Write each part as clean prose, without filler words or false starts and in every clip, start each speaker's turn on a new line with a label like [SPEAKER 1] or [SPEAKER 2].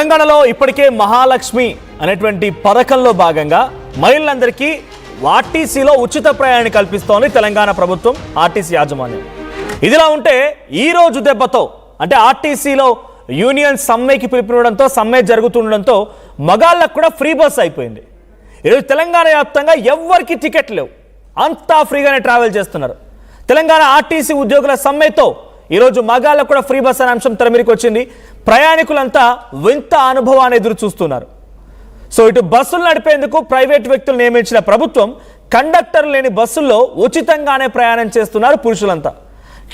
[SPEAKER 1] తెలంగాణలో ఇప్పటికే మహాలక్ష్మి అనేటువంటి పథకంలో భాగంగా మహిళలందరికీ ఆర్టీసీలో ఉచిత ప్రయాణాన్ని కల్పిస్తోంది తెలంగాణ ప్రభుత్వం, ఆర్టీసీ యాజమాన్యం. ఇదిలా ఉంటే ఈ రోజు దెబ్బతో అంటే ఆర్టీసీలో యూనియన్ సమ్మెకి పిలుపునివ్వడంతో సమ్మె జరుగుతుండడంతో మగాళ్ళకు కూడా ఫ్రీ బస్ అయిపోయింది. ఈరోజు తెలంగాణ వ్యాప్తంగా ఎవ్వరికి టికెట్ లేవు, అంతా ఫ్రీగానే ట్రావెల్ చేస్తున్నారు. తెలంగాణ ఆర్టీసీ ఉద్యోగుల సమ్మెతో ఈరోజు మగాళ్ళకు కూడా ఫ్రీ బస్ అనే అంశం తెరమీరికి వచ్చింది. ప్రయాణికులంతా వింత అనుభవాన్ని ఎదురు చూస్తున్నారు. సో ఇటు బస్సులు నడిపేందుకు ప్రైవేట్ వ్యక్తులు నియమించిన ప్రభుత్వం కండక్టర్ లేని బస్సుల్లో ఉచితంగానే ప్రయాణం చేస్తున్నారు పురుషులంతా.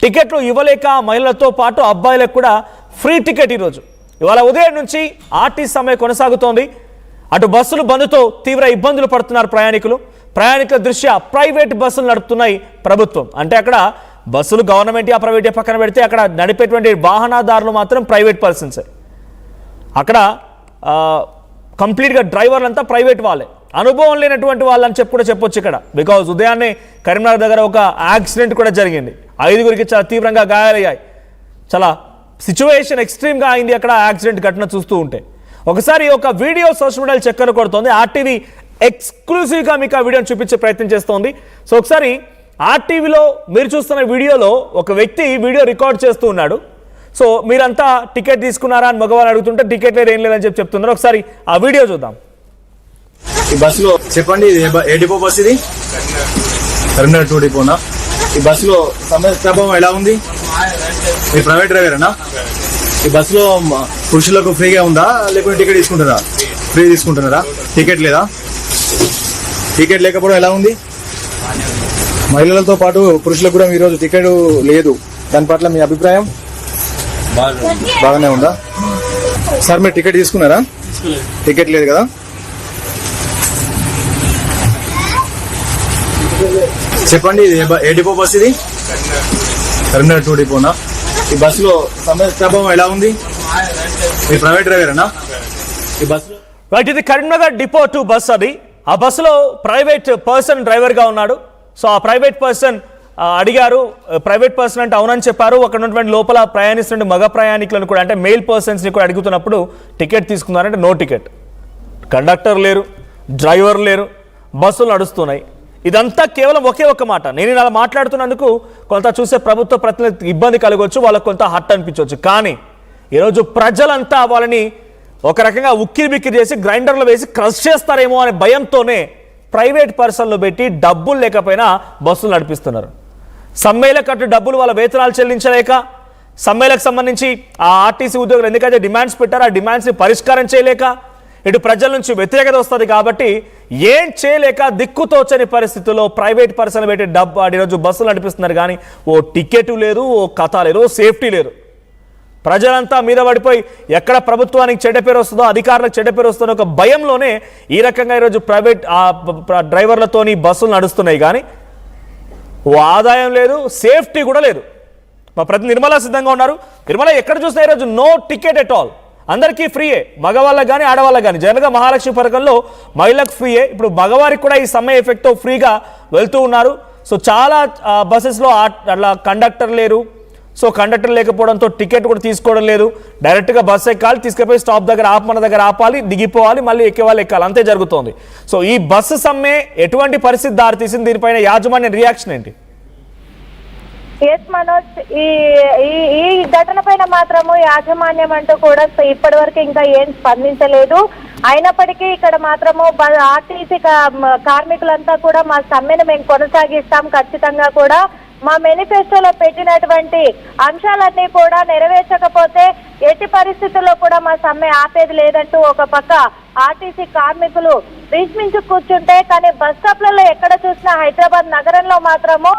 [SPEAKER 1] టికెట్లు ఇవ్వలేక మహిళలతో పాటు అబ్బాయిలకు కూడా ఫ్రీ టికెట్ ఈరోజు. ఇవాళ ఉదయం నుంచి ఆర్టీసీ సమ్మె కొనసాగుతోంది. అటు బస్సులు బంద్తో తీవ్ర ఇబ్బందులు పడుతున్నారు ప్రయాణికులు. ప్రయాణికుల దృష్ట్యా ప్రైవేట్ బస్సులు నడుపుతున్నాయి ప్రభుత్వం. అంటే అక్కడ బస్సులు గవర్నమెంట్ ప్రైవేట్ పక్కన పెడితే అక్కడ నడిపేటువంటి వాహనదారులు మాత్రం ప్రైవేట్ పర్సన్సే. అక్కడ కంప్లీట్గా డ్రైవర్లంతా ప్రైవేట్ వాళ్ళే, అనుభవం లేనటువంటి వాళ్ళని చెప్పొచ్చు ఇక్కడ. బికాజ్ ఉదయాన్నే కరీంనగర్ దగ్గర ఒక యాక్సిడెంట్ కూడా జరిగింది, 5గురికి చాలా తీవ్రంగా గాయాలయ్యాయి. చాలా సిచ్యువేషన్ ఎక్స్ట్రీమ్గా అయింది అక్కడ యాక్సిడెంట్ ఘటన చూస్తూ ఉంటే. ఒకసారి ఒక వీడియో సోషల్ మీడియాలో చక్కర కొడుతోంది. ఆర్టీవీ ఎక్స్క్లూజివ్గా మీకు ఆ వీడియోని చూపించే ప్రయత్నం చేస్తోంది. సో ఒకసారి ఆర్టీవీలో మీరు చూస్తున్న వీడియోలో ఒక వ్యక్తి వీడియో రికార్డ్ చేస్తూ ఉన్నాడు. సో మీరంతా టికెట్ తీసుకున్నారా అని మగవాళ్ళు అడుగుతుంటే టికెట్ లేదు ఏం లేదని చెప్తున్నారు. ఒకసారి ఆ వీడియో చూద్దాం.
[SPEAKER 2] ఈ బస్సులో చెప్పండి, ఏ డిపో బస్ ఇది? కరీంనగర్ 2 డిపోనా? ఈ బస్సులో సమయ ప్రభావం ఎలా ఉంది? మీరు ప్రైవేట్ డ్రైవరేనా? ఈ బస్సులో పురుషులకు ఫ్రీగా ఉందా లేకుంటే టికెట్ తీసుకుంటారా? ఫ్రీ తీసుకుంటున్నారా? టికెట్ లేదా? టికెట్ లేకపోవడం ఎలా ఉంది? మహిళలతో పాటు పురుషులకు కూడా ఈరోజు టికెట్ లేదు, దాని పట్ల మీ అభిప్రాయం? బాగానే ఉందా సార్? మీరు టికెట్ తీసుకున్నారా? టికెట్ లేదు కదా? చెప్పండి, ఏ డిపో బస్ ఇది? కరీంనగర్ 2 డిపోనా? ఈ బస్సులో సమయ ప్రభావం ఎలా ఉంది? మీరు ప్రైవేట్ డ్రైవరేనా? ఈ బస్సులో
[SPEAKER 1] ఇది కరీంనగర్ డిపో 2 బస్. అది ఆ బస్సులో ప్రైవేట్ పర్సన్ డ్రైవర్గా ఉన్నాడు. సో ఆ ప్రైవేట్ పర్సన్ అడిగారు, ప్రైవేట్ పర్సన్ అంటే అవునని చెప్పారు. అక్కడ ఉన్నటువంటి లోపల ప్రయాణిస్తున్న మగ ప్రయాణికులను కూడా అంటే మెయిల్ పర్సన్స్ని కూడా అడుగుతున్నప్పుడు టికెట్ తీసుకున్నారంటే నో టికెట్. కండక్టర్ లేరు, డ్రైవర్ లేరు, బస్సులు నడుస్తున్నాయి. ఇదంతా కేవలం ఒకే ఒక్క మాట. నేను ఇలా మాట్లాడుతున్నందుకు కొంత చూసే ప్రభుత్వ ప్రతినిధి ఇబ్బంది కలగవచ్చు, వాళ్ళకు కొంత హట్ అనిపించవచ్చు. కానీ ఈరోజు ప్రజలంతా వాళ్ళని ఒక రకంగా ఉక్కిరి బిక్కిరి చేసి గ్రైండర్లో వేసి క్రష్ చేస్తారేమో అనే భయంతోనే ప్రైవేట్ పర్సన్లు పెట్టి డబ్బులు లేకపోయినా బస్సులు నడిపిస్తున్నారు. సమ్మెలకు కట్టు డబ్బులు వాళ్ళ వేతనాలు చెల్లించలేక, సమ్మెలకు సంబంధించి ఆ ఆర్టీసీ ఉద్యోగులు ఎందుకైతే డిమాండ్స్ పెట్టారో ఆ డిమాండ్స్ని పరిష్కారం చేయలేక ఇటు ప్రజల నుంచి వ్యతిరేకత వస్తుంది. కాబట్టి ఏం చేయలేక దిక్కుతోచని పరిస్థితుల్లో ప్రైవేట్ పర్సన్లు పెట్టి డబ్బు ఈరోజు బస్సులు నడిపిస్తున్నారు. కానీ ఓ టికెట్ లేదు, ఓ కథ లేదు, ఓ సేఫ్టీ లేదు. ప్రజలంతా మీద పడిపోయి ఎక్కడ ప్రభుత్వానికి చెడ్డ పేరు వస్తుందో, అధికారులకు చెడ్డ పేరు వస్తుందో ఒక భయంలోనే ఈ రకంగా ఈరోజు ప్రైవేట్ డ్రైవర్లతోని బస్సులు నడుస్తున్నాయి. కానీ ఓ ఆదాయం లేదు, సేఫ్టీ కూడా లేదు. మా ప్రతి నిర్మలా సిద్ధంగా ఉన్నారు. నిర్మల ఎక్కడ చూసినా ఈరోజు నో టికెట్ ఎట్ ఆల్, అందరికీ ఫ్రీయే, మగవాళ్ళకి కానీ ఆడవాళ్ళకి కానీ. జనరల్గా మహాలక్ష్మి పథకంలో మహిళలకు ఫ్రీయే, ఇప్పుడు మగవారికి కూడా ఈ సమ్మె ఎఫెక్ట్తో ఫ్రీగా వెళ్తూ ఉన్నారు. సో చాలా బస్సెస్లో అట్లా కండక్టర్ లేరు. సో కండక్టర్ లేకపోవడంతో టికెట్ కూడా తీసుకోవడం లేదు. డైరెక్ట్గా బస్సు ఎక్కాలి, తీసుకుపోయి స్టాప్ దగ్గర మన దగ్గర ఆపాలి, దిగిపోవాలి, మళ్ళీ ఎక్కేవాళ్ళు ఎక్కాలి, అంతే జరుగుతోంది. సో ఈ బస్సు సమ్మె ఎటువంటి పరిస్థితి దారితీసింది? దీనిపైన యాజమాన్య రియాక్షన్ ఏంటి?
[SPEAKER 3] ఎస్ మనోజ్, ఈ ఘటన పైన మాత్రము యాజమాన్యం అంటూ కూడా ఇప్పటి వరకు ఇంకా ఏం స్పందించలేదు. అయినప్పటికీ ఇక్కడ మాత్రము ఆర్టీసీ కార్మికులంతా కూడా మా సమ్మెను మేము కొనసాగిస్తాం, ఖచ్చితంగా కూడా మా మేనిఫెస్టోలో పెట్టినటువంటి అంశాలన్నీ కూడా నెరవేర్చకపోతే ఎట్టి పరిస్థితుల్లో కూడా మా సమ్మె ఆపేది లేదంటూ ఒక పక్క ఆర్టీసీ కార్మికులు విస్మించు కూర్చుంటే, కానీ బస్ స్టాప్లలో ఎక్కడ చూసినా హైదరాబాద్ నగరంలో మాత్రము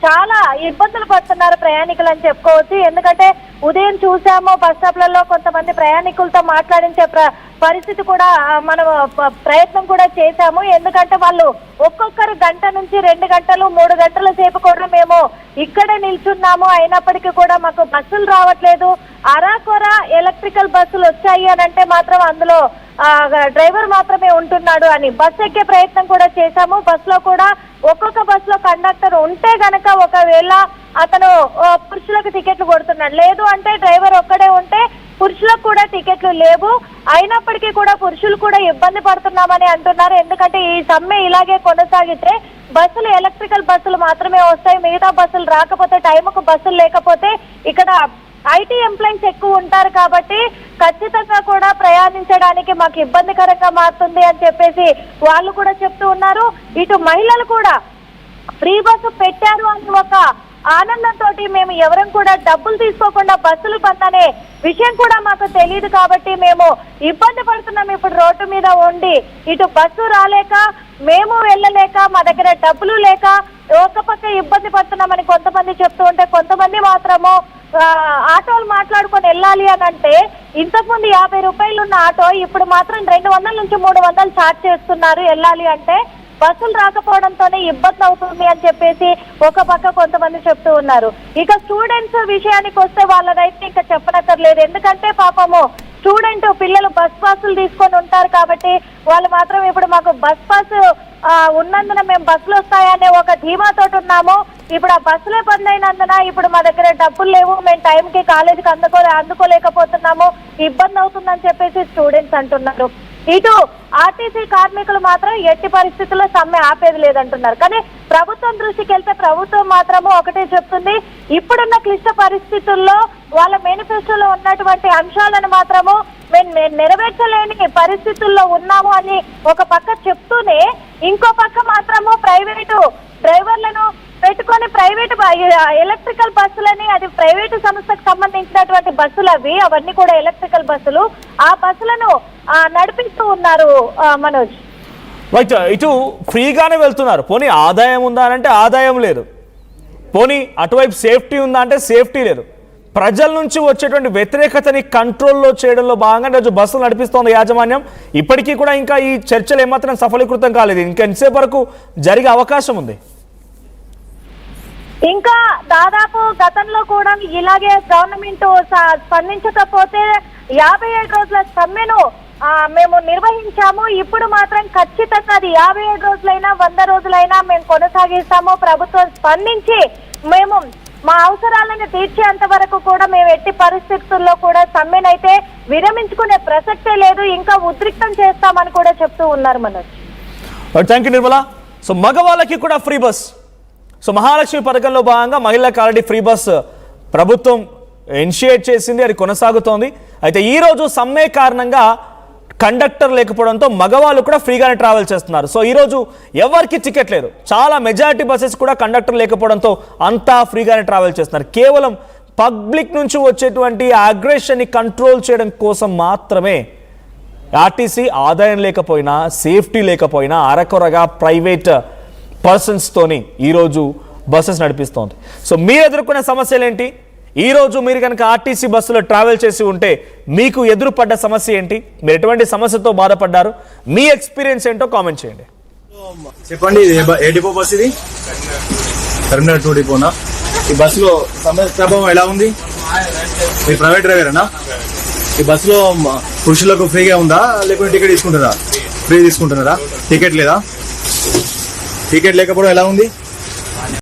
[SPEAKER 3] చాలా ఇబ్బందులు పడుతున్నారు ప్రయాణికులు అని చెప్పుకోవచ్చు. ఎందుకంటే ఉదయం చూసాము బస్ స్టాప్లలో కొంతమంది ప్రయాణికులతో మాట్లాడించే పరిస్థితి కూడా మనం ప్రయత్నం కూడా చేశాము. ఎందుకంటే వాళ్ళు ఒక్కొక్కరు గంట నుంచి 2 గంటలు 3 గంటల సేపు కూడా మేము ఇక్కడే నిల్చున్నాము, అయినప్పటికీ కూడా మాకు బస్సులు రావట్లేదు. అరాకొర ఎలక్ట్రికల్ బస్సులు వచ్చాయి అని అంటే మాత్రం అందులో డ్రైవర్ మాత్రమే ఉంటున్నాడు అని బస్సు ఎక్కే ప్రయత్నం కూడా చేశాము. బస్సులో కూడా ఒక్కొక్క బస్సులో కండక్టర్ ఉంటే గనక ఒకవేళ అతను పురుషులకు టికెట్లు కొడుతున్నాడు, లేదు అంటే డ్రైవర్ ఒక్కడే ఉంటే పురుషులకు కూడా టికెట్లు లేవు. అయినప్పటికీ కూడా పురుషులు కూడా ఇబ్బంది పడుతున్నామని అంటున్నారు. ఎందుకంటే ఈ సమ్మె ఇలాగే కొనసాగితే బస్సులు ఎలక్ట్రికల్ బస్సులు మాత్రమే వస్తాయి. మిగతా బస్సులు రాకపోతే, టైంకు బస్సులు లేకపోతే ఇక్కడ ఐటీ ఎంప్లాయీస్ ఎక్కువ ఉంటారు కాబట్టి ఖచ్చితంగా కూడా ప్రయాణించడానికి మాకు ఇబ్బందికరంగా మారుతుంది అని చెప్పేసి వాళ్ళు కూడా చెప్తూ ఉన్నారు. ఇటు మహిళలు కూడా ఫ్రీ బస్సు పెట్టారు అని ఒక ఆనందంతో మేము ఎవరం కూడా డబ్బులు తీసుకోకుండా బస్సులు బంద్ అనే విషయం కూడా మాకు తెలియదు కాబట్టి మేము ఇబ్బంది పడుతున్నాం. ఇప్పుడు రోడ్డు మీద ఉండి ఇటు బస్సు రాలేక, మేము వెళ్ళలేక, మా దగ్గర డబ్బులు లేక ఒక పక్క ఇబ్బంది పడుతున్నామని కొంతమంది చెప్తూ ఉంటే, కొంతమంది మాత్రము ఆటోలు మాట్లాడుకొని వెళ్ళాలి అని అంటే ఇంతకుముందు 50 రూపాయలు ఉన్న ఆటో ఇప్పుడు మాత్రం 200 నుంచి 300 ఛార్జ్ చేస్తున్నారు వెళ్ళాలి అంటే. బస్సులు రాకపోవడంతోనే ఇబ్బంది అవుతుంది అని చెప్పేసి ఒక పక్క కొంతమంది చెప్తూ ఉన్నారు. ఇక స్టూడెంట్స్ విషయానికి వస్తే వాళ్ళదైతే ఇంకా చెప్పనక్కర్లేదు. ఎందుకంటే పాపము స్టూడెంట్ పిల్లలు బస్ పాసులు తీసుకొని ఉంటారు కాబట్టి వాళ్ళు మాత్రం ఇప్పుడు మాకు బస్ పాస్ ఉన్నందున మేము బస్సులు వస్తాయనే ఒక ధీమాతో ఉన్నాము. ఇప్పుడు ఆ బస్సులే బంద్ అయినందున ఇప్పుడు మా దగ్గర డబ్బులు లేవు, మేము టైంకి కాలేజీకి అందుకోలేకపోతున్నాము, ఇబ్బంది అవుతుందని చెప్పేసి స్టూడెంట్స్ అంటున్నారు. ఇటు ఆర్టీసీ కార్మికులు మాత్రం ఎట్టి పరిస్థితుల్లో సమ్మె ఆపేది లేదంటున్నారు. కానీ ప్రభుత్వం దృష్టికి వెళ్తే ప్రభుత్వం మాత్రము ఒకటే చెప్తుంది, ఇప్పుడున్న క్లిష్ట పరిస్థితుల్లో వాళ్ళ మేనిఫెస్టోలో ఉన్నటువంటి అంశాలను మాత్రము మేము నెరవేర్చలేని పరిస్థితుల్లో ఉన్నాము అని ఒక పక్క చెప్తూనే, ఇంకో పక్క మాత్రము ప్రైవేటు డ్రైవర్లను పెట్టుకొని ప్రైవేటు ఎలక్ట్రికల్ బస్సులని, అది ప్రైవేటు సంస్థకు సంబంధించినటువంటి బస్సులు అవన్నీ కూడా ఎలక్ట్రికల్ బస్సులు, ఆ బస్సులను నడిపిస్తూ ఉన్నారు మనోజ్.
[SPEAKER 1] రైట్, ఇటు ఫ్రీగానే వెళ్తున్నారు. పోనీ ఆదాయం ఉందా అంటే ఆదాయం లేదు, పోనీ అటువైపు సేఫ్టీ ఉందా అంటే సేఫ్టీ లేదు. ప్రజల నుంచి వచ్చేటువంటి వ్యతిరేకతని కంట్రోల్లో చేయడంలో భాగంగా రోజు బస్సులు నడిపిస్తోంది యాజమాన్యం. ఇప్పటికీ కూడా ఇంకా ఈ చర్చలు ఏమాత్రం సఫలీకృతం కాలేదు. ఇంకా ఎంతసేపు వరకు జరిగే అవకాశం ఉంది?
[SPEAKER 3] ఇంకా దాదాపు గతంలో కూడా ఇలాగే గవర్నమెంట్ స్పందించకపోతే 57 రోజుల సమ్మెను మేము నిర్వహించాము. ఇప్పుడు మాత్రం ఖచ్చితంగా అది 57 రోజులైనా 100 రోజులైనా మేము కొనసాగిస్తాము. ప్రభుత్వం స్పందించి మేము మా అవసరాలను తీర్చేంత వరకు కూడా మేము ఎట్టి పరిస్థితుల్లో కూడా సమ్మెనైతే విరమించుకునే ప్రసక్తే లేదు, ఇంకా ఉద్రిక్తం చేస్తామని కూడా చెప్తూ ఉన్నారు Manoj.
[SPEAKER 1] Thank you Nirmala. So మగవాళ్ళకి కూడా ఫ్రీ బస్, సో మహాలక్ష్మి పథకంలో భాగంగా మహిళలకు ఆల్రెడీ ఫ్రీ బస్ ప్రభుత్వం ఇనిషియేట్ చేసింది, అది కొనసాగుతోంది. అయితే ఈరోజు సమ్మె కారణంగా కండక్టర్ లేకపోవడంతో మగవాళ్ళు కూడా ఫ్రీగానే ట్రావెల్ చేస్తున్నారు. సో ఈరోజు ఎవరికి టికెట్ లేదు, చాలా మెజారిటీ బస్సెస్ కూడా కండక్టర్ లేకపోవడంతో అంతా ఫ్రీగానే ట్రావెల్ చేస్తున్నారు. కేవలం పబ్లిక్ నుంచి వచ్చేటువంటి అగ్రెషన్ని కంట్రోల్ చేయడం కోసం మాత్రమే ఆర్టీసీ ఆదాయం లేకపోయినా, సేఫ్టీ లేకపోయినా అరకొరగా ప్రైవేట్ పర్సన్స్తోని ఈరోజు బస్సెస్ నడిపిస్తోంది. సో మీరు ఎదుర్కొనే సమస్యలు ఏంటి? ఈరోజు మీరు కనుక ఆర్టీసీ బస్సులో ట్రావెల్ చేసి ఉంటే మీకు ఎదురుపడ్డ సమస్య ఏంటి? మీరు ఎటువంటి సమస్యతో బాధపడ్డారు? మీ ఎక్స్పీరియన్స్ ఏంటో కామెంట్ చేయండి.
[SPEAKER 2] చెప్పండి, ఏ డిపో బస్ ఇది? కరీంనగర్ 2 డిపోనా? ఈ బస్సులో సమయ ప్రభావం ఎలా ఉంది? మీరు ప్రైవేట్ డ్రైవరేనా? ఈ బస్సులో పురుషులకు ఫ్రీగా ఉందా లేకుంటే టికెట్ తీసుకుంటారా? ఫ్రీ తీసుకుంటున్నారా? టికెట్ లేదా? టికెట్ లేకపోవడం ఎలా ఉంది?